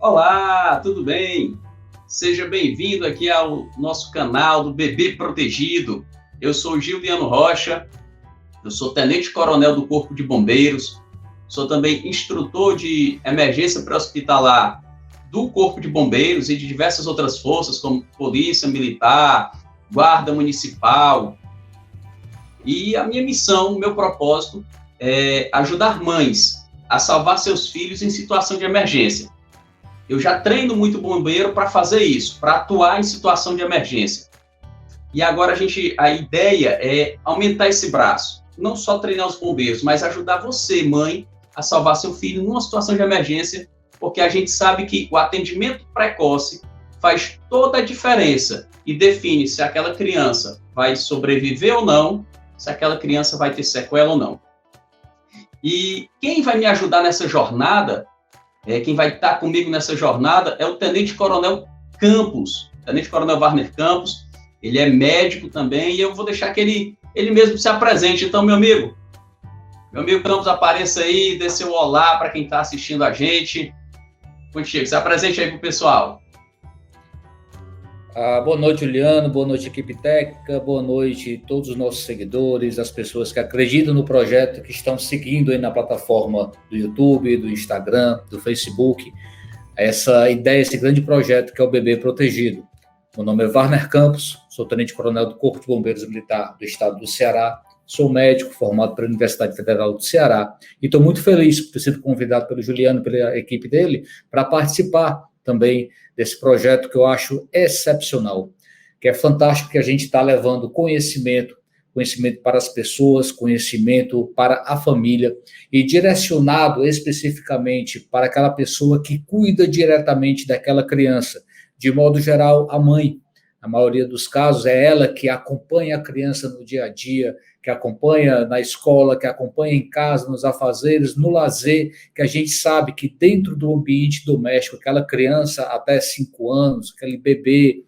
Olá, tudo bem? Seja bem-vindo aqui ao nosso canal do Bebê Protegido. Eu sou Giliano Rocha, eu sou tenente-coronel do Corpo de Bombeiros, sou também instrutor de emergência pré-hospitalar do Corpo de Bombeiros e de diversas outras forças, como Polícia Militar, Guarda Municipal. E a minha missão, o meu propósito é ajudar mães a salvar seus filhos em situação de emergência. Eu já treino muito bombeiro para fazer isso, para atuar em situação de emergência. E agora a ideia é aumentar esse braço. Não só treinar os bombeiros, mas ajudar você, mãe, a salvar seu filho numa situação de emergência, porque a gente sabe que o atendimento precoce faz toda a diferença e define se aquela criança vai sobreviver ou não, se aquela criança vai ter sequela ou não. E quem vai me ajudar nessa jornada, quem vai estar comigo nessa jornada é o Tenente-Coronel Campos, Tenente-Coronel Warner Campos. Ele é médico também e eu vou deixar que ele mesmo se apresente. Então, meu amigo Campos, apareça aí, dê seu olá para quem está assistindo a gente. Contigo, se apresente aí para o pessoal. Boa noite, Juliano, boa noite, equipe técnica, boa noite a todos os nossos seguidores, as pessoas que acreditam no projeto, que estão seguindo aí na plataforma do YouTube, do Instagram, do Facebook, essa ideia, esse grande projeto que é o Bebê Protegido. Meu nome é Warner Campos, sou tenente-coronel do Corpo de Bombeiros Militar do Estado do Ceará, sou médico formado pela Universidade Federal do Ceará e estou muito feliz por ter sido convidado pelo Juliano, pela equipe dele, para participar também desse projeto que eu acho excepcional, que é fantástico, que a gente está levando conhecimento para as pessoas, conhecimento para a família e direcionado especificamente para aquela pessoa que cuida diretamente daquela criança, de modo geral, a mãe. Na maioria dos casos, é ela que acompanha a criança no dia a dia, que acompanha na escola, que acompanha em casa, nos afazeres, no lazer, que a gente sabe que dentro do ambiente doméstico, aquela criança até 5 anos, aquele bebê,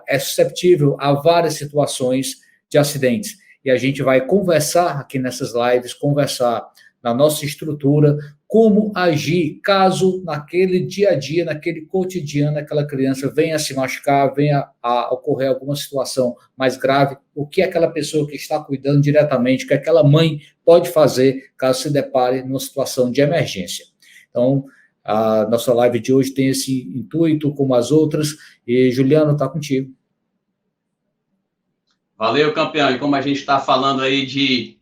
é susceptível a várias situações de acidentes. E a gente vai conversar aqui nessas lives, conversar na nossa estrutura, como agir caso naquele dia a dia, naquele cotidiano, aquela criança venha a se machucar, venha a ocorrer alguma situação mais grave, o que aquela pessoa que está cuidando diretamente, o que aquela mãe pode fazer caso se depare numa situação de emergência. Então, a nossa live de hoje tem esse intuito, como as outras, e Juliano, está contigo. Valeu, campeão. E como a gente está falando aí de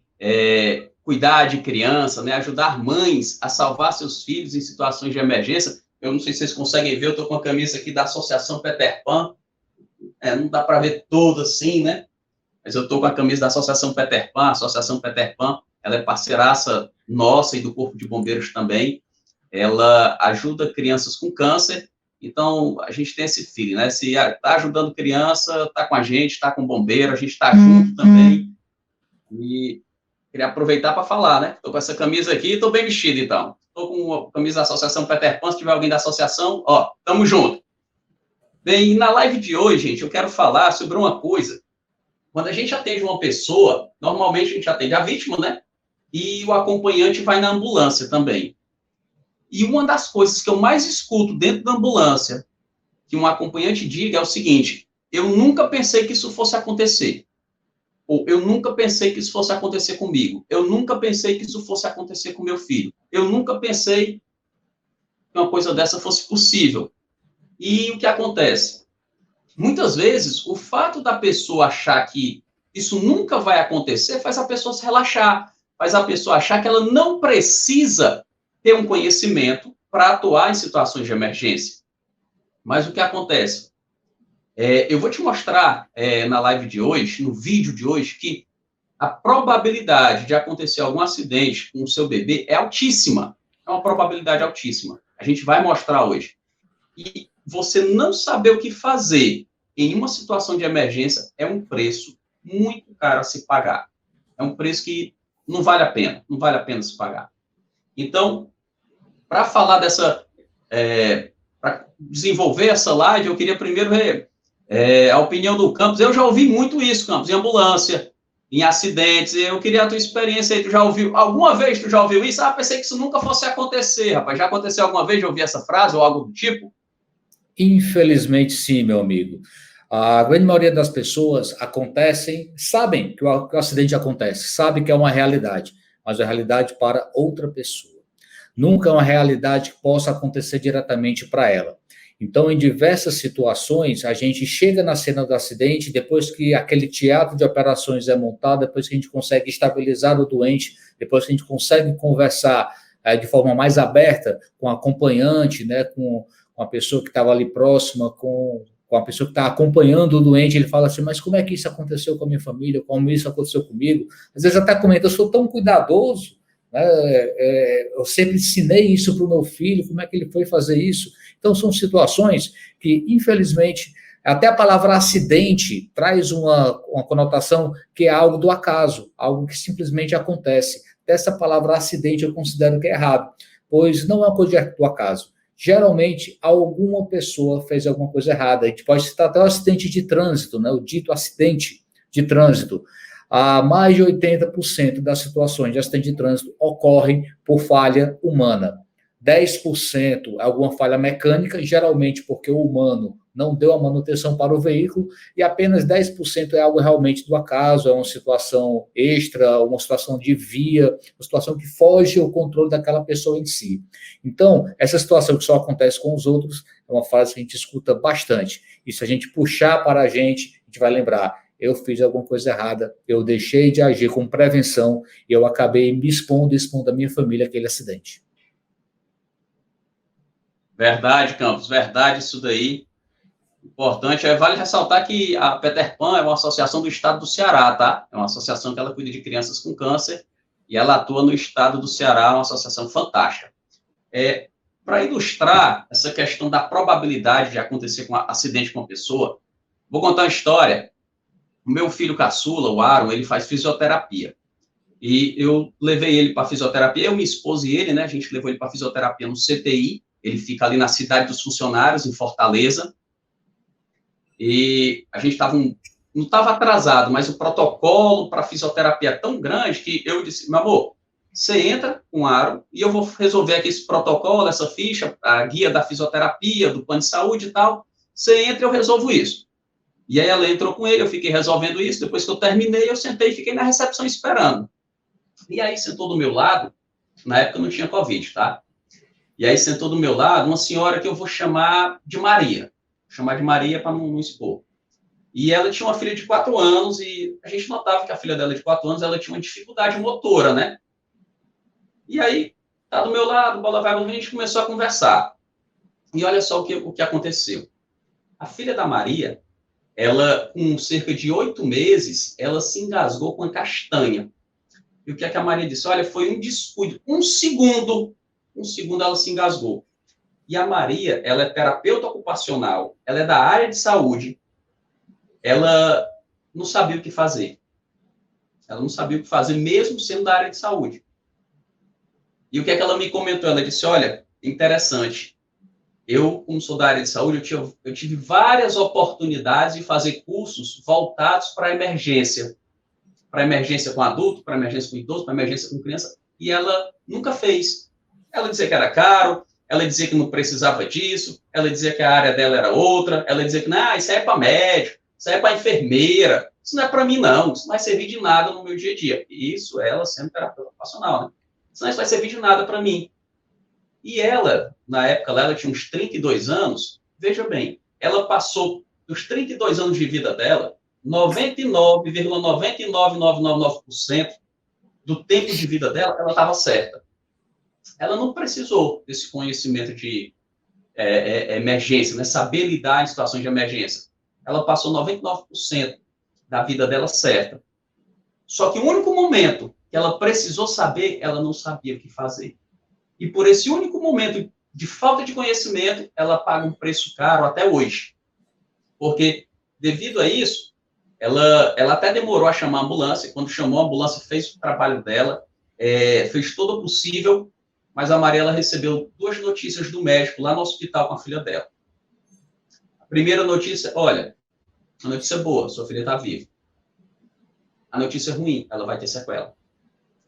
cuidar de criança, né, ajudar mães a salvar seus filhos em situações de emergência. Eu não sei se vocês conseguem ver, eu estou com a camisa aqui da Associação Peter Pan. Não dá para ver toda assim, né? Mas eu estou com a camisa da Associação Peter Pan. A Associação Peter Pan, ela é parceiraça nossa e do Corpo de Bombeiros também. Ela ajuda crianças com câncer. Então, a gente tem esse feeling, né? Se está ajudando criança, está com a gente, está com o bombeiro, a gente está junto também. E queria aproveitar para falar, né? Estou com essa camisa aqui e estou bem vestido, então. Estou com a camisa da Associação Peter Pan. Se tiver alguém da associação, tamo junto. Bem, na live de hoje, gente, eu quero falar sobre uma coisa. Quando a gente atende uma pessoa, normalmente a gente atende a vítima, né? E o acompanhante vai na ambulância também. E uma das coisas que eu mais escuto dentro da ambulância, que um acompanhante diga, é o seguinte: eu nunca pensei que isso fosse acontecer. Ou eu nunca pensei que isso fosse acontecer comigo. Eu nunca pensei que isso fosse acontecer com meu filho. Eu nunca pensei que uma coisa dessa fosse possível. E o que acontece? Muitas vezes, o fato da pessoa achar que isso nunca vai acontecer faz a pessoa se relaxar, faz a pessoa achar que ela não precisa ter um conhecimento para atuar em situações de emergência. Mas o que acontece? Eu vou te mostrar na live de hoje, no vídeo de hoje, que a probabilidade de acontecer algum acidente com o seu bebê é altíssima. É uma probabilidade altíssima. A gente vai mostrar hoje. E você não saber o que fazer em uma situação de emergência é um preço muito caro a se pagar. É um preço que não vale a pena se pagar. Então, para falar para desenvolver essa live, eu queria primeiro ver a opinião do Campos. Eu já ouvi muito isso, Campos, em ambulância. em acidentes. Eu queria a tua experiência aí, tu já ouviu, alguma vez tu já ouviu isso? Ah, pensei que isso nunca fosse acontecer, rapaz. Já aconteceu alguma vez de ouvir essa frase ou algo do tipo? Infelizmente, sim, meu amigo. A grande maioria das pessoas sabem que o acidente acontece, sabem que é uma realidade, mas é uma realidade para outra pessoa. Nunca é uma realidade que possa acontecer diretamente para ela. Então, em diversas situações, a gente chega na cena do acidente, depois que aquele teatro de operações é montado, depois que a gente consegue estabilizar o doente, depois que a gente consegue conversar de forma mais aberta com o acompanhante, né, com a pessoa que estava ali próxima, com a pessoa que está acompanhando o doente, ele fala assim, mas como é que isso aconteceu com a minha família, como isso aconteceu comigo? Às vezes até comenta, eu sou tão cuidadoso, né? Eu sempre ensinei isso para o meu filho, como é que ele foi fazer isso? Então, são situações que, infelizmente, até a palavra acidente traz uma conotação que é algo do acaso, algo que simplesmente acontece. Essa palavra acidente eu considero que é errado, pois não é uma coisa do acaso. Geralmente, alguma pessoa fez alguma coisa errada. A gente pode citar até o acidente de trânsito, né? O dito acidente de trânsito. Mais de 80% das situações de acidente de trânsito ocorrem por falha humana. 10% é alguma falha mecânica, geralmente porque o humano não deu a manutenção para o veículo, e apenas 10% é algo realmente do acaso, é uma situação extra, uma situação de via, uma situação que foge ao controle daquela pessoa em si. Então, essa situação que só acontece com os outros é uma frase que a gente escuta bastante. E se a gente puxar para a gente vai lembrar, eu fiz alguma coisa errada, eu deixei de agir com prevenção e eu acabei me expondo a minha família àquele acidente. Verdade, Campos, verdade isso daí. Importante, vale ressaltar que a Peter Pan é uma associação do estado do Ceará, tá? É uma associação que ela cuida de crianças com câncer e ela atua no estado do Ceará, uma associação fantástica. Para ilustrar essa questão da probabilidade de acontecer um acidente com uma pessoa, vou contar uma história. O meu filho caçula, o Aaron, ele faz fisioterapia. E eu levei ele para fisioterapia, eu, minha esposa e ele, né? A gente levou ele para fisioterapia no CTI, ele fica ali na Cidade dos Funcionários, em Fortaleza. E a gente não estava atrasado, mas o protocolo para fisioterapia é tão grande que eu disse, meu amor, você entra com o Aaron e eu vou resolver aqui esse protocolo, essa ficha, a guia da fisioterapia, do plano de saúde e tal. Você entra e eu resolvo isso. E aí ela entrou com ele, eu fiquei resolvendo isso. Depois que eu terminei, eu sentei e fiquei na recepção esperando. E aí sentou do meu lado, na época não tinha Covid, tá? E aí sentou do meu lado uma senhora que eu vou chamar de Maria. Vou chamar de Maria para não expor. E ela tinha uma filha de 4 anos e a gente notava que a filha dela de 4 anos, ela tinha uma dificuldade motora, né? E aí, tá do meu lado, bola vai, a gente começou a conversar. E olha só o que aconteceu. A filha da Maria, ela, com cerca de 8 meses, ela se engasgou com a castanha. E o que é que a Maria disse? Olha, foi um descuido. Um segundo ela se engasgou. E a Maria, ela é terapeuta ocupacional, ela é da área de saúde, ela não sabia o que fazer. Ela não sabia o que fazer, mesmo sendo da área de saúde. E o que é que ela me comentou? Ela disse, olha, interessante, eu, como sou da área de saúde, eu tive várias oportunidades de fazer cursos voltados para a emergência com adulto, para emergência com idoso, para emergência com criança, e ela nunca fez. Ela dizia que era caro, ela dizia que não precisava disso, ela dizia que a área dela era outra, ela dizia que, não, isso aí é para médico, isso aí é para enfermeira, isso não é para mim, não, isso não vai servir de nada no meu dia a dia. Isso ela sendo terapeuta ocupacional, né? Isso não vai servir de nada para mim. E ela, na época, ela tinha uns 32 anos, veja bem, ela passou dos 32 anos de vida dela, 99,99999% do tempo de vida dela, ela estava certa. Ela não precisou desse conhecimento de emergência, né? Saber lidar em situações de emergência. Ela passou 99% da vida dela certa. Só que o único momento que ela precisou saber, ela não sabia o que fazer. E por esse único momento de falta de conhecimento, ela paga um preço caro até hoje. Porque, devido a isso, ela até demorou a chamar a ambulância. Quando chamou a ambulância, fez o trabalho dela, fez todo o possível, mas a Mariela recebeu 2 notícias do médico lá no hospital com a filha dela. A primeira notícia, olha, a notícia boa, sua filha está viva. a notícia ruim, ela vai ter sequela.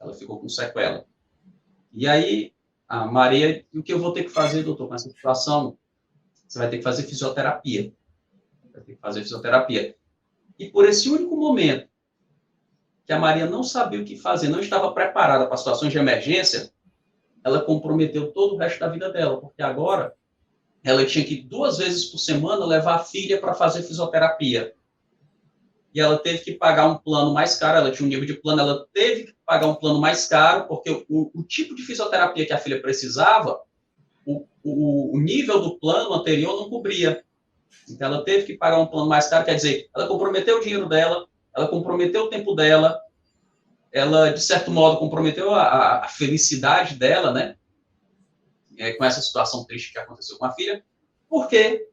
Ela ficou com sequela. E aí, a Maria, o que eu vou ter que fazer, doutor, com essa situação? Você vai ter que fazer fisioterapia. Vai ter que fazer fisioterapia. E por esse único momento que a Maria não sabia o que fazer, não estava preparada para situações de emergência, ela comprometeu todo o resto da vida dela, porque agora ela tinha que 2 vezes por semana levar a filha para fazer fisioterapia. E ela teve que pagar um plano mais caro, ela tinha um nível de plano, ela teve que pagar um plano mais caro, porque o tipo de fisioterapia que a filha precisava, o nível do plano anterior não cobria. Então, ela teve que pagar um plano mais caro, quer dizer, ela comprometeu o dinheiro dela, ela comprometeu o tempo dela, ela, de certo modo, comprometeu a felicidade dela, né? Com essa situação triste que aconteceu com a filha, porque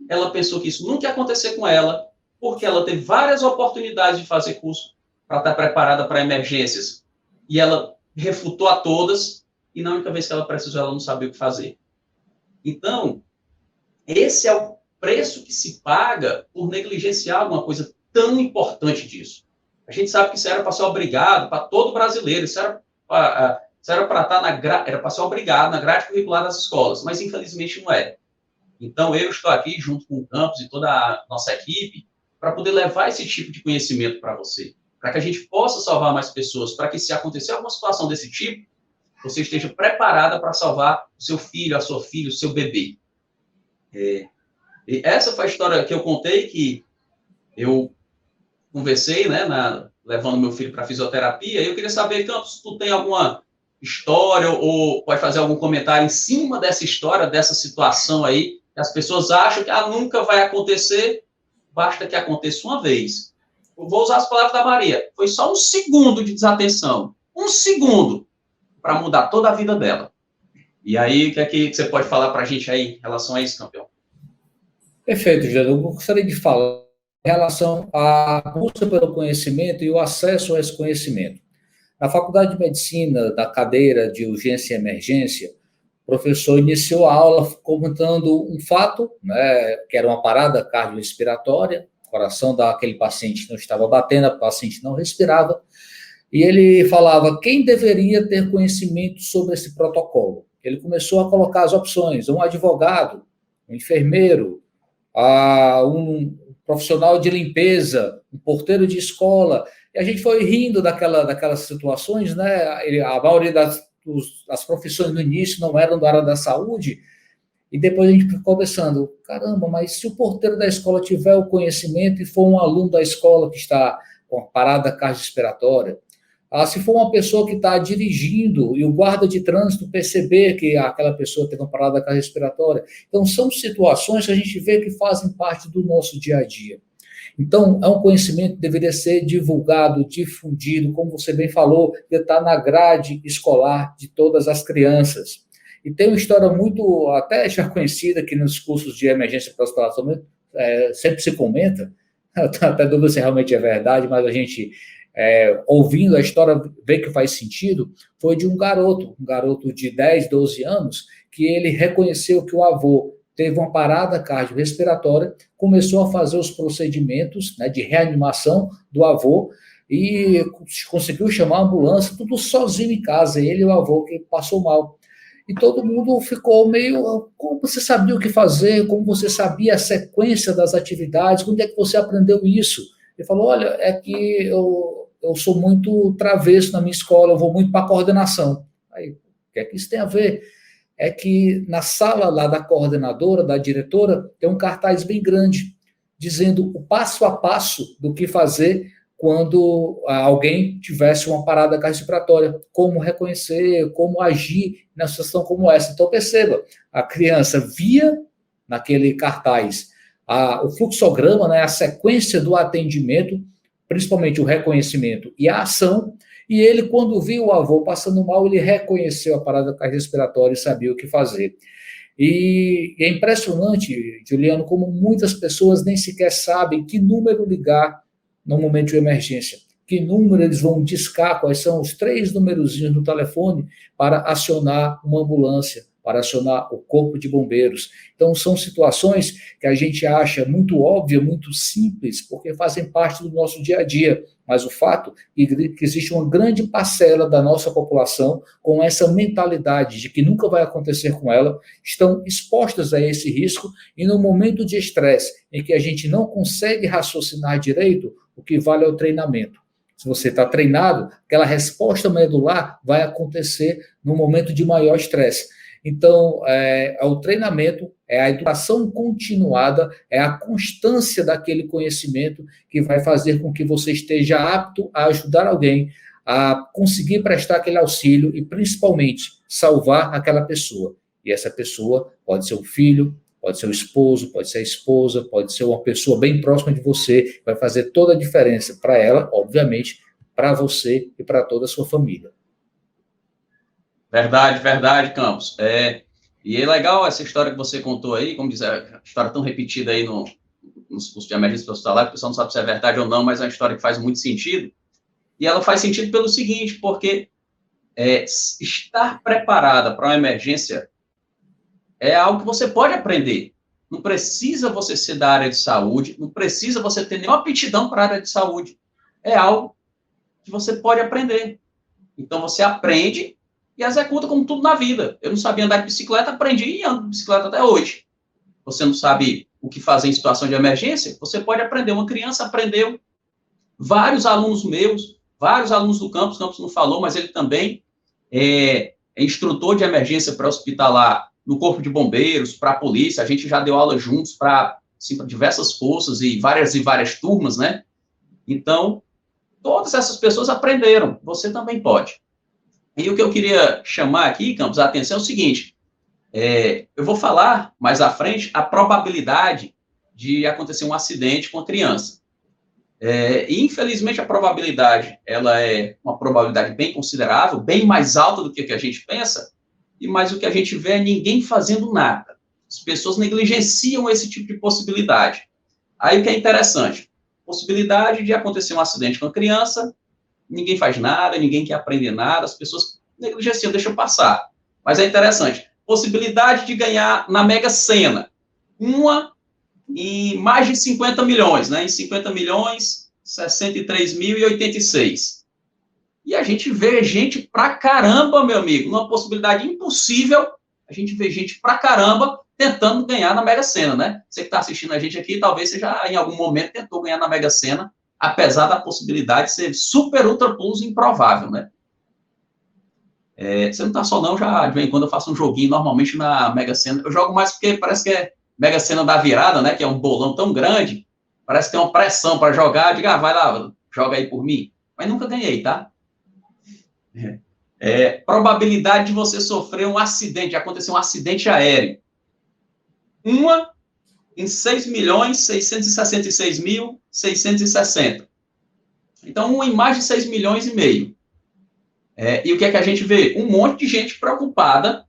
ela pensou que isso nunca ia acontecer com ela, porque ela teve várias oportunidades de fazer curso para estar preparada para emergências, e ela refutou a todas, e na única vez que ela precisou, ela não sabia o que fazer. Então, esse é o preço que se paga por negligenciar alguma coisa tão importante disso. A gente sabe que isso era para ser obrigado para todo brasileiro, isso era para estar era para ser obrigado na grade curricular das escolas, mas infelizmente não é. Então, eu estou aqui junto com o campus e toda a nossa equipe para poder levar esse tipo de conhecimento para você, para que a gente possa salvar mais pessoas, para que se acontecer alguma situação desse tipo, você esteja preparada para salvar o seu filho, a sua filha, o seu bebê. E essa foi a história que eu contei, que eu conversei, né, levando meu filho para fisioterapia, e eu queria saber, Campos, se tu tem alguma história ou pode fazer algum comentário em cima dessa história, dessa situação aí, que as pessoas acham que nunca vai acontecer, basta que aconteça uma vez. Eu vou usar as palavras da Maria, foi só 1 segundo de desatenção, 1 segundo, para mudar toda a vida dela. E aí, o que é que você pode falar para a gente aí em relação a isso, campeão? Perfeito, Júlio. Eu gostaria de falar em relação à busca pelo conhecimento e o acesso a esse conhecimento. Na Faculdade de Medicina, da cadeira de urgência e emergência, o professor iniciou a aula comentando um fato, né, que era uma parada cardiorrespiratória, o coração daquele paciente não estava batendo, o paciente não respirava, e ele falava quem deveria ter conhecimento sobre esse protocolo. Ele começou a colocar as opções, um advogado, um enfermeiro, um profissional de limpeza, um porteiro de escola, e a gente foi rindo daquelas situações, né? A maioria das profissões no início não eram da área da saúde, e depois a gente ficou pensando, caramba, mas se o porteiro da escola tiver o conhecimento e for um aluno da escola que está com a parada cardiorrespiratória, se for uma pessoa que está dirigindo e o guarda de trânsito perceber que aquela pessoa tem uma parada cardiorrespiratória. Então, são situações que a gente vê que fazem parte do nosso dia a dia. Então, é um conhecimento que deveria ser divulgado, difundido, como você bem falou, de estar na grade escolar de todas as crianças. E tem uma história muito, até já conhecida, que nos cursos de emergência para hospitalamento sempre se comenta, até dúvida se realmente é verdade, mas a gente... ouvindo a história, vê que faz sentido, foi de um garoto de 10, 12 anos, que ele reconheceu que o avô teve uma parada cardiorrespiratória, começou a fazer os procedimentos, né, de reanimação do avô e conseguiu chamar a ambulância, tudo sozinho em casa, ele e o avô que passou mal. E todo mundo ficou meio, como você sabia o que fazer, como você sabia a sequência das atividades, onde é que você aprendeu isso? Ele falou, olha, é que eu sou muito travesso na minha escola, eu vou muito para a coordenação. Aí, o que é que isso tem a ver? É que na sala lá da coordenadora, da diretora, tem um cartaz bem grande, dizendo o passo a passo do que fazer quando alguém tivesse uma parada cardiorrespiratória, como reconhecer, como agir numa situação como essa. Então, perceba, a criança via naquele cartaz o fluxograma, né, a sequência do atendimento, principalmente o reconhecimento e a ação, e ele, quando viu o avô passando mal, ele reconheceu a parada cardiorrespiratória e sabia o que fazer. E é impressionante, Juliano, como muitas pessoas nem sequer sabem que número ligar no momento de emergência, que número eles vão discar, quais são os 3 numerozinhos no telefone para acionar uma ambulância, para acionar o corpo de bombeiros. Então, são situações que a gente acha muito óbvia, muito simples, porque fazem parte do nosso dia a dia. Mas o fato é que existe uma grande parcela da nossa população com essa mentalidade de que nunca vai acontecer com ela, estão expostas a esse risco, e no momento de estresse, em que a gente não consegue raciocinar direito, o que vale é o treinamento. Se você está treinado, aquela resposta medular vai acontecer no momento de maior estresse. Então, o treinamento, é a educação continuada, é a constância daquele conhecimento que vai fazer com que você esteja apto a ajudar alguém, a conseguir prestar aquele auxílio e, principalmente, salvar aquela pessoa. E essa pessoa pode ser um filho, pode ser o esposo, pode ser a esposa, pode ser uma pessoa bem próxima de você, vai fazer toda a diferença para ela, obviamente, para você e para toda a sua família. Verdade, verdade, Campos. E é legal essa história que você contou aí, como diz, a história tão repetida aí nos cursos de emergência hospitalar, que o pessoal não sabe se é verdade ou não, mas é uma história que faz muito sentido. E ela faz sentido pelo seguinte, porque estar preparada para uma emergência é algo que você pode aprender. Não precisa você ser da área de saúde, não precisa você ter nenhuma aptidão para a área de saúde. É algo que você pode aprender. Então, você aprende e executa como tudo na vida. Eu não sabia andar de bicicleta, aprendi e ando de bicicleta até hoje. Você não sabe o que fazer em situação de emergência? Você pode aprender. Uma criança aprendeu. Vários alunos meus, vários alunos do campus, o campus não falou, mas ele também é instrutor de emergência pré-hospitalar no Corpo de Bombeiros, para a polícia. A gente já deu aula juntos para diversas forças e várias turmas, né? Então, todas essas pessoas aprenderam. Você também pode. E o que eu queria chamar aqui, Campos, a atenção é o seguinte, eu vou falar mais à frente a probabilidade de acontecer um acidente com a criança. E, infelizmente, a probabilidade, ela é uma probabilidade bem considerável, bem mais alta do que a gente pensa, mas o que a gente vê é ninguém fazendo nada. As pessoas negligenciam esse tipo de possibilidade. Aí o que é interessante, possibilidade de acontecer um acidente com a criança, ninguém faz nada, ninguém quer aprender nada, as pessoas negligenciam, deixam passar. Mas é interessante, possibilidade de ganhar na Mega Sena, uma em mais de 50 milhões, né? Em 50 milhões, 63.086. E a gente vê gente pra caramba, meu amigo, numa possibilidade impossível, a gente vê gente pra caramba tentando ganhar na Mega Sena, né? Você que está assistindo a gente aqui, talvez você já em algum momento tentou ganhar na Mega Sena, apesar da possibilidade de ser super, ultra plus improvável, né? Você não tá só não, já de vez em quando eu faço um joguinho, normalmente na Mega Sena, eu jogo mais porque parece que é Mega Sena da virada, né, que é um bolão tão grande, parece que tem uma pressão para jogar, eu digo, vai lá, joga aí por mim, mas nunca ganhei, tá? Probabilidade de você sofrer um acidente, de acontecer um acidente aéreo, uma em 6.666.660. Então, uma em mais de 6 milhões e meio. E o que é que a gente vê? Um monte de gente preocupada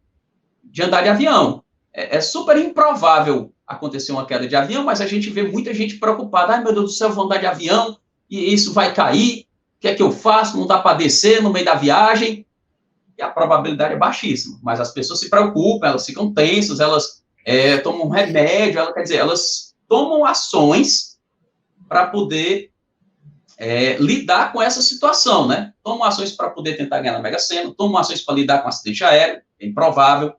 de andar de avião. É super improvável acontecer uma queda de avião, mas a gente vê muita gente preocupada. Ai, meu Deus do céu, vou andar de avião e isso vai cair. O que é que eu faço? Não dá para descer no meio da viagem. E a probabilidade é baixíssima. Mas as pessoas se preocupam, elas ficam tensas, elas tomam remédio, elas tomam ações para poder lidar com essa situação, né? Tomam ações para poder tentar ganhar na Mega Sena, tomam ações para lidar com um acidente aéreo, é improvável.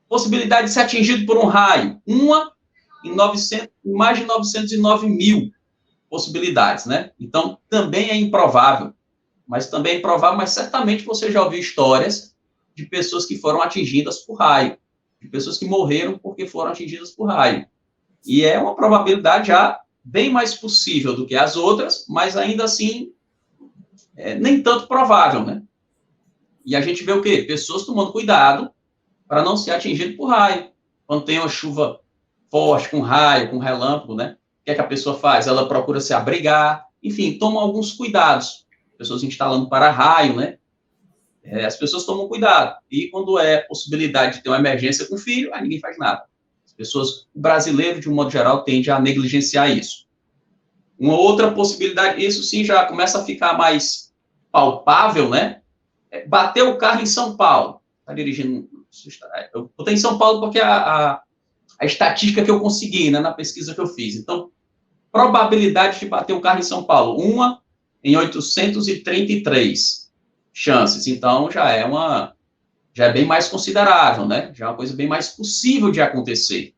Possibilidade de ser atingido por um raio, uma em mais de 909 mil possibilidades, né? Então, também é improvável, mas certamente você já ouviu histórias de pessoas que foram atingidas por raio, de pessoas que morreram porque foram atingidas por raio. E é uma probabilidade já bem mais possível do que as outras, mas ainda assim, nem tanto provável, né? E a gente vê o quê? Pessoas tomando cuidado para não ser atingido por raio. Quando tem uma chuva forte, com raio, com relâmpago, né? O que é que a pessoa faz? Ela procura se abrigar, enfim, toma alguns cuidados. Pessoas instalando para-raio, né? As pessoas tomam cuidado. E quando é possibilidade de ter uma emergência com o filho, aí ninguém faz nada. As pessoas, o brasileiro, de um modo geral, tende a negligenciar isso. Uma outra possibilidade, isso sim já começa a ficar mais palpável, né? Bater o carro em São Paulo. Está dirigindo Eu botei em São Paulo porque a estatística que eu consegui, né, na pesquisa que eu fiz. Então, probabilidade de bater um carro em São Paulo, 1 em 833 chances. Então, já é bem mais considerável, né? Já é uma coisa bem mais possível de acontecer.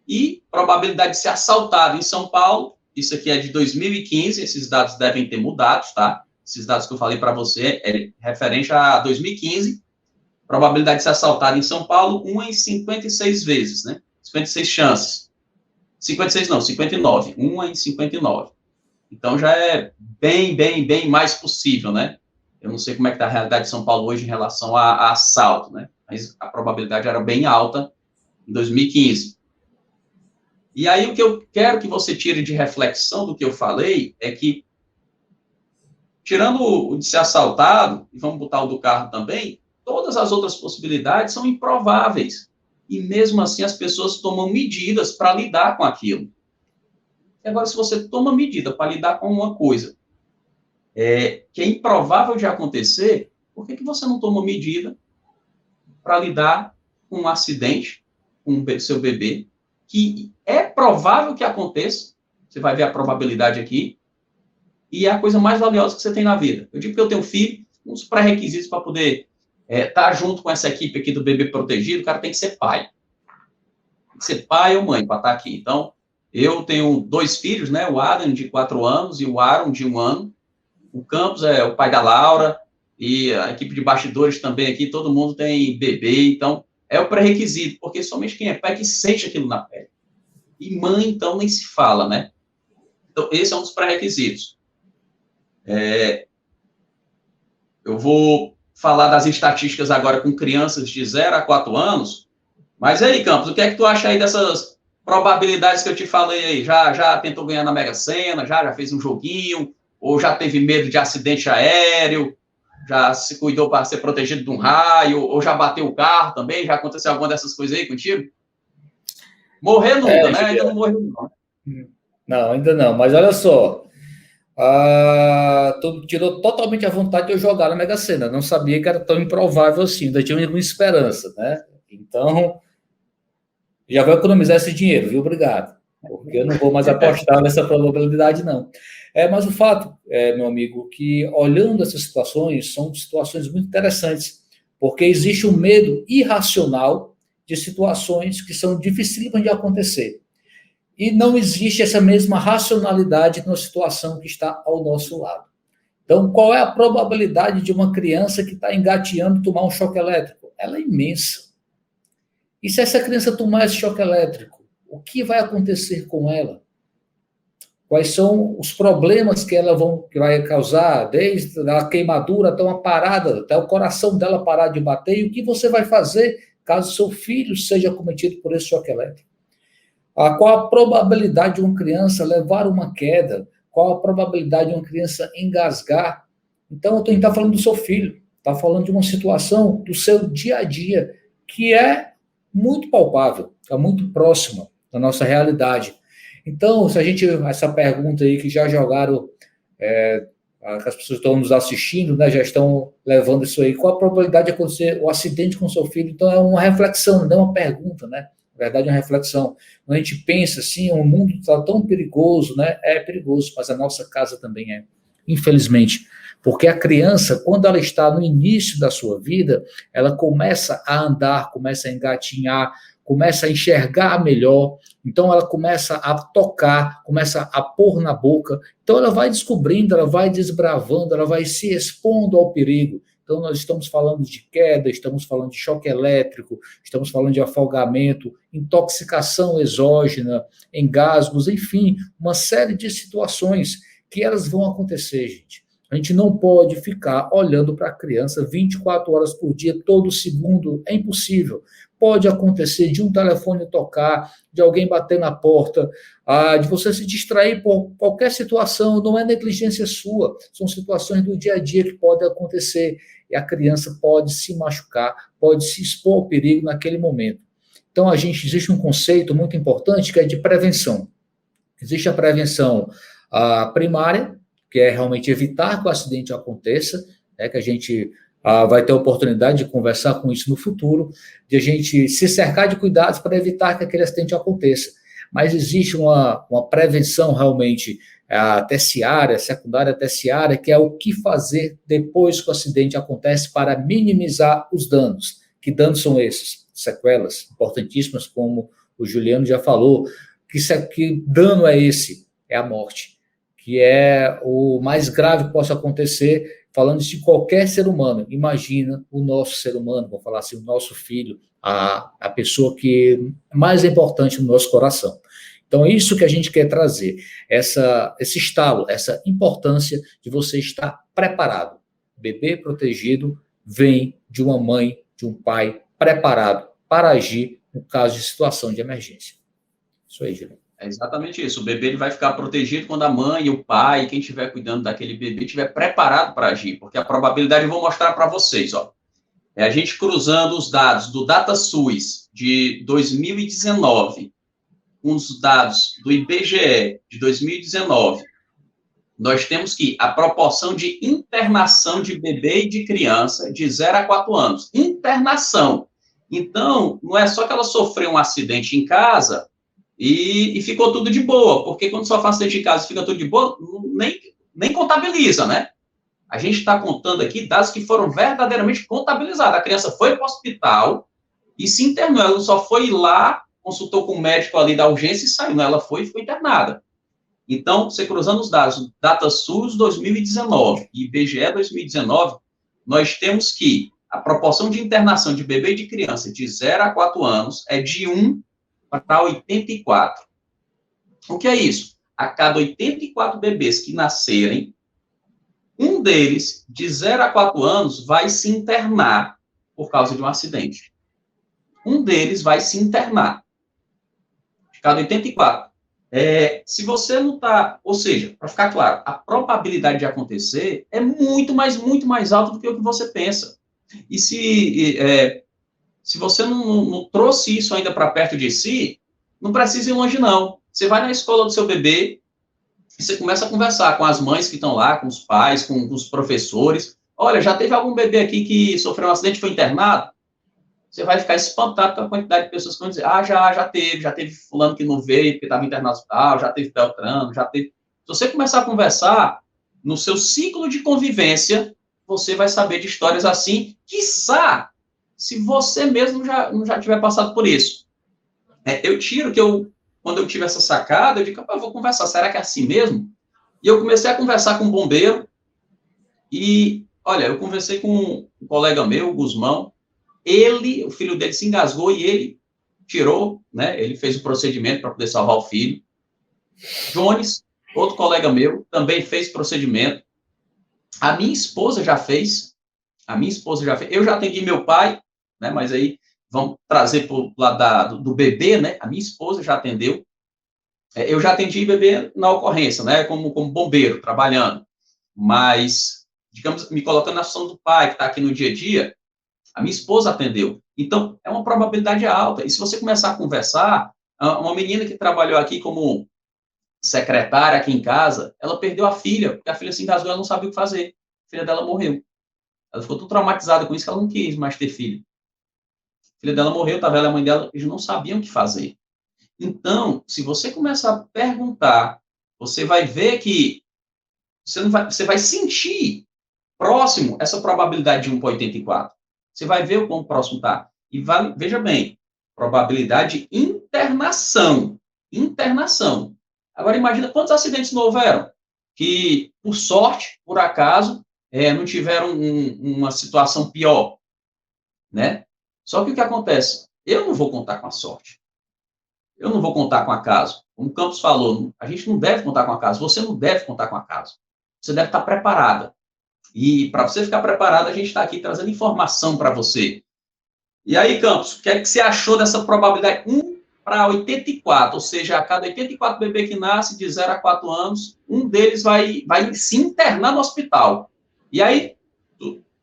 E probabilidade de ser assaltado em São Paulo, isso aqui é de 2015, esses dados devem ter mudado, tá? Esses dados que eu falei para você é referente a 2015. Probabilidade de ser assaltado em São Paulo, 1 em 56 vezes, né? 56 chances. 56 não, 59. 1 em 59. Então, já é bem mais possível, né? Eu não sei como é que está a realidade de São Paulo hoje em relação a assalto, né? Mas a probabilidade era bem alta em 2015. E aí, o que eu quero que você tire de reflexão do que eu falei é que, tirando o de ser assaltado, e vamos botar o do carro também, todas as outras possibilidades são improváveis. E mesmo assim, as pessoas tomam medidas para lidar com aquilo. E agora, se você toma medida para lidar com uma coisa que é improvável de acontecer, por que você não toma medida para lidar com um acidente com o seu bebê, que é provável que aconteça? Você vai ver a probabilidade aqui, e é a coisa mais valiosa que você tem na vida. Eu digo que eu tenho filho, uns pré-requisitos para poder estar junto com essa equipe aqui do Bebê Protegido, o cara tem que ser pai. Tem que ser pai ou mãe para estar aqui. Então, eu tenho 2 filhos, né? O Adam, de 4 anos, e o Aaron, de 1 ano. O Campos é o pai da Laura, e a equipe de bastidores também aqui, todo mundo tem bebê, então é o pré-requisito, porque somente quem é pai que sente aquilo na pele. E mãe, então, nem se fala, né? Então, esse é um dos pré-requisitos. Eu vou falar das estatísticas agora com crianças de 0 a 4 anos, mas aí, Campos, o que é que tu acha aí dessas probabilidades que eu te falei aí? Já tentou ganhar na Mega Sena, já fez um joguinho, ou já teve medo de acidente aéreo, já se cuidou para ser protegido de um raio, ou já bateu o carro também? Já aconteceu alguma dessas coisas aí contigo? Morrer nunca, né? Ainda não morreu, não. Não, ainda não. Mas olha só, tu tirou totalmente a vontade de eu jogar na Mega Sena. Não sabia que era tão improvável assim. Ainda tinha alguma esperança, né? Então, já vou economizar esse dinheiro, viu? Obrigado. Porque eu não vou mais apostar nessa probabilidade, não. Mas o fato, meu amigo, que olhando essas situações, são situações muito interessantes, porque existe um medo irracional de situações que são dificílimas de acontecer. E não existe essa mesma racionalidade numa situação que está ao nosso lado. Então, qual é a probabilidade de uma criança que está engateando tomar um choque elétrico? Ela é imensa. E se essa criança tomar esse choque elétrico, o que vai acontecer com ela? Quais são os problemas que vai causar, desde a queimadura até uma parada, até o coração dela parar de bater, e o que você vai fazer caso seu filho seja cometido por esse choque elétrico? Qual a probabilidade de uma criança levar uma queda? Qual a probabilidade de uma criança engasgar? Então, eu estou falando do seu filho, está falando de uma situação do seu dia a dia, que é muito palpável, é muito próxima da nossa realidade. Então, se a gente, essa pergunta aí que já jogaram, que as pessoas estão nos assistindo, né, já estão levando isso aí, qual a probabilidade de acontecer o acidente com seu filho? Então, é uma reflexão, não é uma pergunta, né? Na verdade, é uma reflexão. Quando a gente pensa assim, o mundo está tão perigoso, né? É perigoso, mas a nossa casa também é, infelizmente. Porque a criança, quando ela está no início da sua vida, ela começa a andar, começa a engatinhar, começa a enxergar melhor, então ela começa a tocar, começa a pôr na boca, então ela vai descobrindo, ela vai desbravando, ela vai se expondo ao perigo. Então nós estamos falando de queda, estamos falando de choque elétrico, estamos falando de afogamento, intoxicação exógena, engasgos, enfim, uma série de situações que elas vão acontecer, gente. A gente não pode ficar olhando para a criança 24 horas por dia, todo segundo, é impossível. Pode acontecer de um telefone tocar, de alguém bater na porta, de você se distrair por qualquer situação, não é negligência sua, são situações do dia a dia que podem acontecer, e a criança pode se machucar, pode se expor ao perigo naquele momento. Então, existe um conceito muito importante que é de prevenção. Existe a prevenção primária, que é realmente evitar que o acidente aconteça, que a gente vai ter a oportunidade de conversar com isso no futuro, de a gente se cercar de cuidados para evitar que aquele acidente aconteça. Mas existe uma prevenção realmente terciária, secundária, terciária, que é o que fazer depois que o acidente acontece para minimizar os danos. Que danos são esses? Sequelas importantíssimas, como o Juliano já falou. Que dano é esse? É a morte, que é o mais grave que possa acontecer, falando de qualquer ser humano. Imagina o nosso ser humano, vou falar assim, o nosso filho, a pessoa que é mais importante no nosso coração. Então, é isso que a gente quer trazer, esse estalo, essa importância de você estar preparado. Bebê protegido vem de uma mãe, de um pai preparado para agir no caso de situação de emergência. Isso aí, Juliano. É exatamente isso. O bebê ele vai ficar protegido quando a mãe, o pai, quem estiver cuidando daquele bebê, estiver preparado para agir, porque a probabilidade, eu vou mostrar para vocês, ó. É a gente cruzando os dados do DataSUS de 2019 com os dados do IBGE de 2019, nós temos que a proporção de internação de bebê e de criança de 0 a 4 anos. Internação. Então, não é só que ela sofreu um acidente em casa e ficou tudo de boa, porque quando só faz acidente em casa e fica tudo de boa, nem contabiliza, né? A gente está contando aqui dados que foram verdadeiramente contabilizados. A criança foi para o hospital e se internou. Ela só foi lá, consultou com o médico ali da urgência e saiu. Não, ela foi internada. Então, você cruzando os dados, DataSUS 2019 e IBGE 2019, nós temos que a proporção de internação de bebê e de criança de 0 a 4 anos é de 1 para 84. O que é isso? A cada 84 bebês que nascerem, um deles, de 0 a 4 anos, vai se internar por causa de um acidente. Um deles vai se internar. De cada 84. Se você não está... Ou seja, para ficar claro, a probabilidade de acontecer é muito mais alta do que o que você pensa. E se você não trouxe isso ainda para perto de si, não precisa ir longe, não. Você vai na escola do seu bebê e você começa a conversar com as mães que estão lá, com os pais, com os professores. Olha, já teve algum bebê aqui que sofreu um acidente e foi internado? Você vai ficar espantado com a quantidade de pessoas que vão dizer, já teve fulano que não veio porque estava internado no hospital, já teve Beltrano, já teve... Se você começar a conversar, no seu ciclo de convivência, você vai saber de histórias assim, quiçá, se você mesmo não já tiver passado por isso. Eu tiro que quando eu tive essa sacada, eu digo, eu vou conversar, será que é assim mesmo? E eu comecei a conversar com um bombeiro, e, olha, eu conversei com um colega meu, o Guzmão, o filho dele se engasgou e ele tirou, né, ele fez o procedimento para poder salvar o filho. Jones, outro colega meu, também fez procedimento. A minha esposa já fez, eu já atendi meu pai, né, mas aí vamos trazer para o lado do bebê, né, a minha esposa já atendeu. Eu já atendi bebê na ocorrência, né, como bombeiro, trabalhando, mas, digamos, me colocando na situação do pai, que está aqui no dia a dia, a minha esposa atendeu. Então, é uma probabilidade alta. E se você começar a conversar, uma menina que trabalhou aqui como secretária aqui em casa, ela perdeu a filha, porque a filha se engasgou, ela não sabia o que fazer. A filha dela morreu. Ela ficou tão traumatizada com isso que ela não quis mais ter filho. A filha dela morreu, estava ela e a mãe dela, eles não sabiam o que fazer. Então, se você começar a perguntar, você vai ver que você vai sentir próximo essa probabilidade de 1 para 84. Você vai ver o quão próximo está. E veja bem, probabilidade de internação. Internação. Agora, imagina quantos acidentes não houveram que, por sorte, por acaso, não tiveram uma situação pior, né? Só que o que acontece? Eu não vou contar com a sorte. Eu não vou contar com acaso. Como o Campos falou, a gente não deve contar com acaso. Você não deve contar com acaso. Você deve estar preparada. E para você ficar preparado, a gente está aqui trazendo informação para você. E aí, Campos, o que é que você achou dessa probabilidade? 1 para 84, ou seja, a cada 84 bebê que nasce de 0 a 4 anos, um deles vai se internar no hospital. E aí,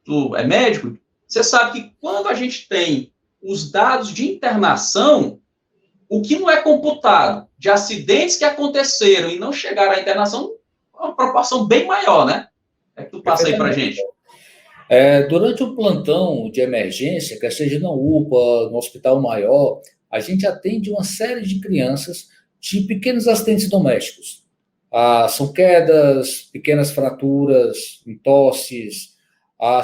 tu é médico, você sabe que quando a gente tem os dados de internação, o que não é computado de acidentes que aconteceram e não chegaram à internação, é uma proporção bem maior, né? É que tu passa aí para a gente. Durante o plantão de emergência, quer seja na UPA, no hospital maior, a gente atende uma série de crianças de pequenos acidentes domésticos. São quedas, pequenas fraturas, tosses,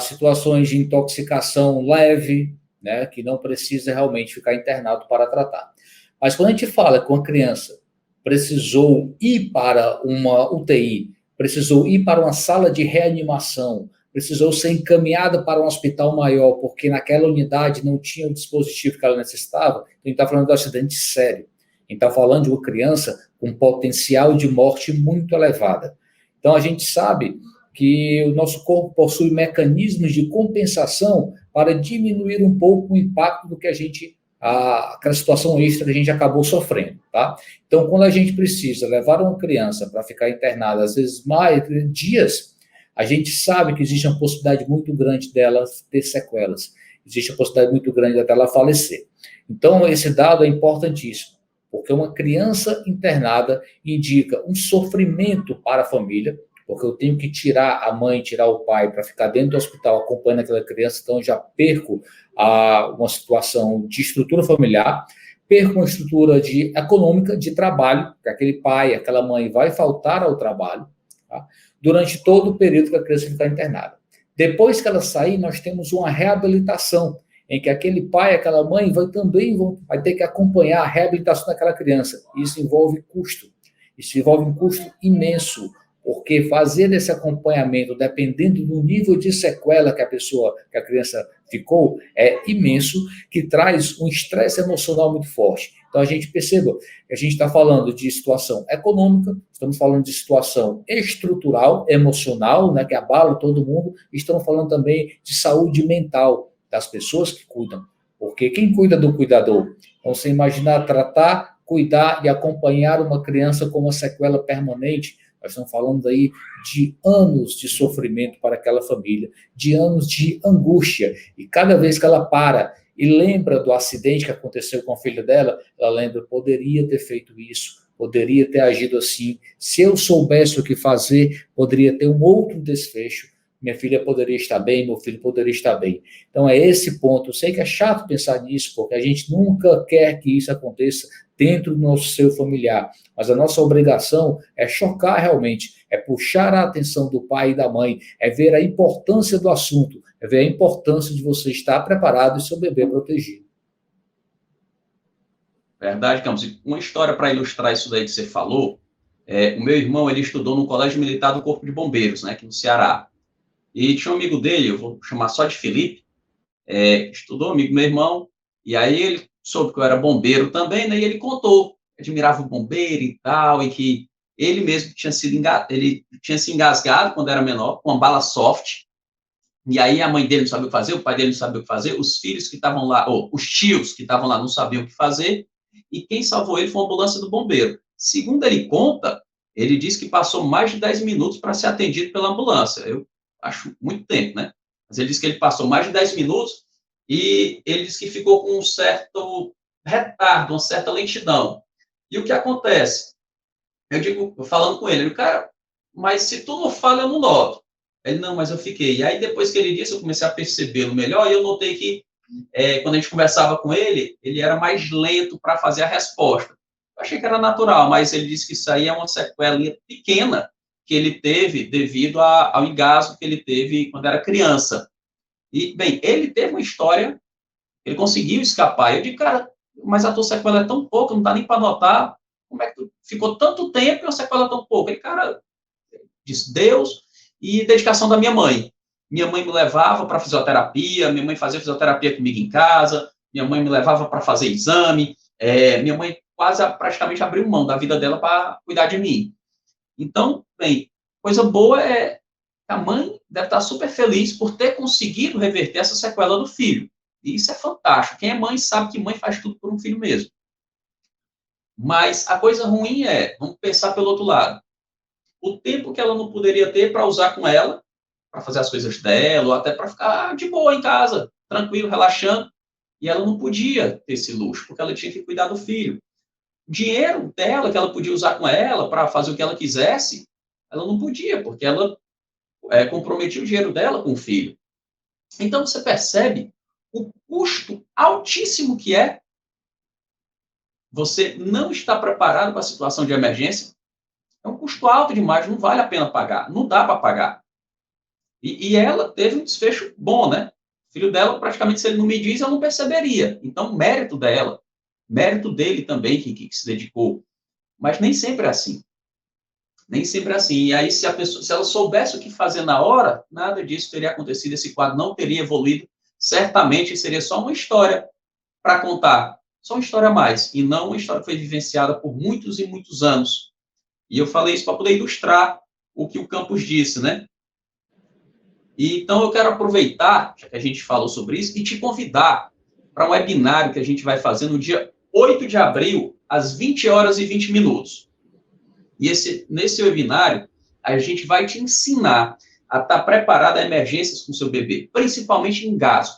situações de intoxicação leve, né, que não precisa realmente ficar internado para tratar. Mas quando a gente fala que uma criança precisou ir para uma UTI, precisou ir para uma sala de reanimação, precisou ser encaminhada para um hospital maior, porque naquela unidade não tinha o dispositivo que ela necessitava, então a gente está falando de um acidente sério. A gente está falando de uma criança com potencial de morte muito elevada. Então, a gente sabe que o nosso corpo possui mecanismos de compensação para diminuir um pouco o impacto do que aquela situação extra que a gente acabou sofrendo, tá? Então, quando a gente precisa levar uma criança para ficar internada, às vezes mais dias, a gente sabe que existe uma possibilidade muito grande dela ter sequelas, existe uma possibilidade muito grande dela falecer. Então, esse dado é importantíssimo, porque uma criança internada indica um sofrimento para a família, porque eu tenho que tirar a mãe, tirar o pai para ficar dentro do hospital acompanhando aquela criança, então eu já perco uma situação de estrutura familiar, perco uma estrutura econômica, de trabalho, que aquele pai, aquela mãe vai faltar ao trabalho, tá? Durante todo o período que a criança ficar internada. Depois que ela sair, nós temos uma reabilitação, em que aquele pai, aquela mãe vai ter que acompanhar a reabilitação daquela criança. Isso envolve custo. Isso envolve um custo imenso, porque fazer esse acompanhamento, dependendo do nível de sequela que a criança ficou, é imenso, que traz um estresse emocional muito forte. Então, a gente perceba que a gente está falando de situação econômica, estamos falando de situação estrutural, emocional, né, que abala todo mundo, e estamos falando também de saúde mental das pessoas que cuidam. Porque quem cuida do cuidador? Então, você imaginar tratar, cuidar e acompanhar uma criança com uma sequela permanente, nós estamos falando aí de anos de sofrimento para aquela família, de anos de angústia. E cada vez que ela para e lembra do acidente que aconteceu com a filha dela, ela lembra, poderia ter feito isso, poderia ter agido assim. Se eu soubesse o que fazer, poderia ter um outro desfecho. Minha filha poderia estar bem, meu filho poderia estar bem. Então, é esse ponto. Eu sei que é chato pensar nisso, porque a gente nunca quer que isso aconteça dentro do nosso seio familiar. Mas a nossa obrigação é chocar realmente, é puxar a atenção do pai e da mãe, é ver a importância do assunto, é ver a importância de você estar preparado e seu bebê protegido. Verdade, Campos. Uma história para ilustrar isso daí que você falou, o meu irmão, ele estudou no Colégio Militar do Corpo de Bombeiros, né, aqui no Ceará. E tinha um amigo dele, eu vou chamar só de Felipe, estudou, amigo do meu irmão, e aí ele soube que eu era bombeiro também, né, e ele contou, admirava o bombeiro e tal, e que ele mesmo ele tinha se engasgado quando era menor, com uma bala soft, e aí a mãe dele não sabia o que fazer, o pai dele não sabia o que fazer, os filhos que estavam lá, ou os tios que estavam lá não sabiam o que fazer, e quem salvou ele foi a ambulância do bombeiro. Segundo ele conta, ele disse que passou mais de 10 minutos para ser atendido pela ambulância. Eu acho muito tempo, né? Mas ele disse que ele passou mais de 10 minutos e ele disse que ficou com um certo retardo, uma certa lentidão. E o que acontece? Eu digo, falando com ele, cara, mas se tu não fala, eu não noto. Ele, não, mas eu fiquei. E aí, depois que ele disse, eu comecei a percebê-lo melhor, e eu notei que, quando a gente conversava com ele, ele era mais lento para fazer a resposta. Eu achei que era natural, mas ele disse que isso aí é uma sequela pequena que ele teve devido ao engasgo que ele teve quando era criança. E, bem, ele teve uma história, ele conseguiu escapar. Eu digo, cara, mas a tua sequela é tão pouca, não dá nem para notar. Como é que tu ficou tanto tempo e a sequela é tão pouca? Ele, cara, disse Deus e dedicação da minha mãe. Minha mãe me levava para fisioterapia, minha mãe fazia fisioterapia comigo em casa, minha mãe me levava para fazer exame, minha mãe praticamente abriu mão da vida dela para cuidar de mim. Então, bem, coisa boa é a mãe deve estar super feliz por ter conseguido reverter essa sequela do filho. E isso é fantástico. Quem é mãe sabe que mãe faz tudo por um filho mesmo. Mas a coisa ruim vamos pensar pelo outro lado. O tempo que ela não poderia ter para usar com ela, para fazer as coisas dela, ou até para ficar de boa em casa, tranquilo, relaxando, e ela não podia ter esse luxo, porque ela tinha que cuidar do filho. O dinheiro dela, que ela podia usar com ela para fazer o que ela quisesse, ela não podia, porque ela comprometia o dinheiro dela com o filho. Então, você percebe o custo altíssimo que é você não estar preparado para a situação de emergência. É um custo alto demais, não vale a pena pagar, não dá para pagar. E ela teve um desfecho bom, né? O filho dela, praticamente, se ele não me diz, eu não perceberia. Então, mérito dela, mérito dele também, que se dedicou. Mas nem sempre é assim. Nem sempre é assim. E aí, se ela soubesse o que fazer na hora, nada disso teria acontecido, esse quadro não teria evoluído. Certamente seria só uma história para contar. Só uma história a mais. E não uma história que foi vivenciada por muitos e muitos anos. E eu falei isso para poder ilustrar o que o Campos disse, né? E, então, eu quero aproveitar, já que a gente falou sobre isso, e te convidar para um webinário que a gente vai fazer no dia 8 de abril, às 20 horas e 20 minutos. E nesse webinário, a gente vai te ensinar a estar preparado a emergências com seu bebê, principalmente em engasgo.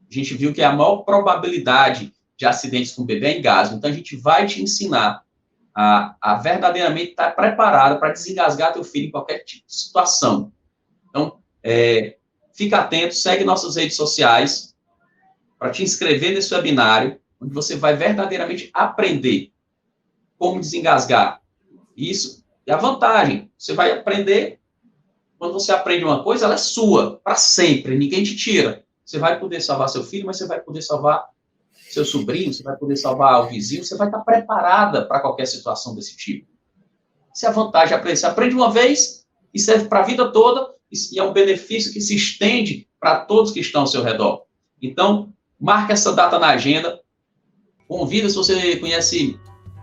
A gente viu que a maior probabilidade de acidentes com o bebê é engasgo. Então, a gente vai te ensinar a verdadeiramente estar preparado para desengasgar teu filho em qualquer tipo de situação. Então, fica atento, segue nossas redes sociais para te inscrever nesse webinário, onde você vai verdadeiramente aprender como desengasgar. Isso é a vantagem. Você vai aprender, quando você aprende uma coisa, ela é sua, para sempre, ninguém te tira. Você vai poder salvar seu filho, mas você vai poder salvar seu sobrinho, você vai poder salvar o vizinho, você vai estar preparada para qualquer situação desse tipo. Essa é a vantagem de aprender. Você aprende uma vez e serve para a vida toda, e é um benefício que se estende para todos que estão ao seu redor. Então, marca essa data na agenda, convida, se você conhece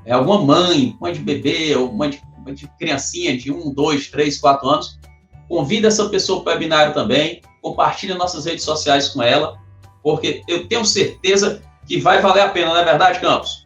alguma mãe de bebê, ou mãe de criancinha de 1, 2, 3, 4 anos, convida essa pessoa para o webinário também, compartilha nossas redes sociais com ela, porque eu tenho certeza que vai valer a pena, não é verdade, Campos?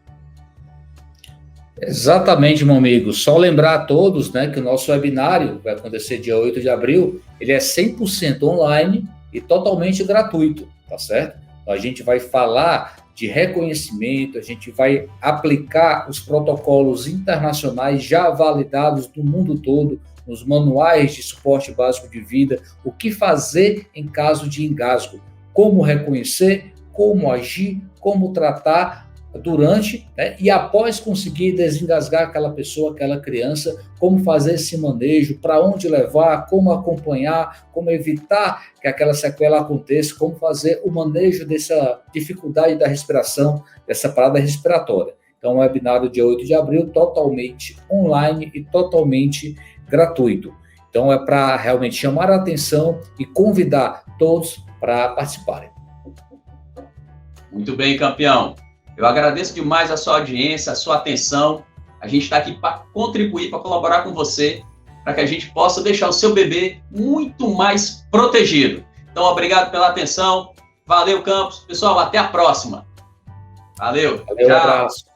Exatamente, meu amigo. Só lembrar a todos, né, que o nosso webinário vai acontecer dia 8 de abril, ele é 100% online e totalmente gratuito, tá certo? Então, a gente vai falar de reconhecimento, a gente vai aplicar os protocolos internacionais já validados no mundo todo, nos manuais de suporte básico de vida, o que fazer em caso de engasgo, como reconhecer, como agir, como tratar durante, né, e após conseguir desengasgar aquela pessoa, aquela criança, como fazer esse manejo, para onde levar, como acompanhar, como evitar que aquela sequela aconteça, como fazer o manejo dessa dificuldade da respiração, dessa parada respiratória. Então, o webinário dia 8 de abril, totalmente online e totalmente gratuito. Então, é para realmente chamar a atenção e convidar todos para participarem. Muito bem, campeão. Eu agradeço demais a sua audiência, a sua atenção. A gente está aqui para contribuir, para colaborar com você, para que a gente possa deixar o seu bebê muito mais protegido. Então, obrigado pela atenção. Valeu, Campos. Pessoal, até a próxima. Valeu. Valeu, tchau. Um abraço.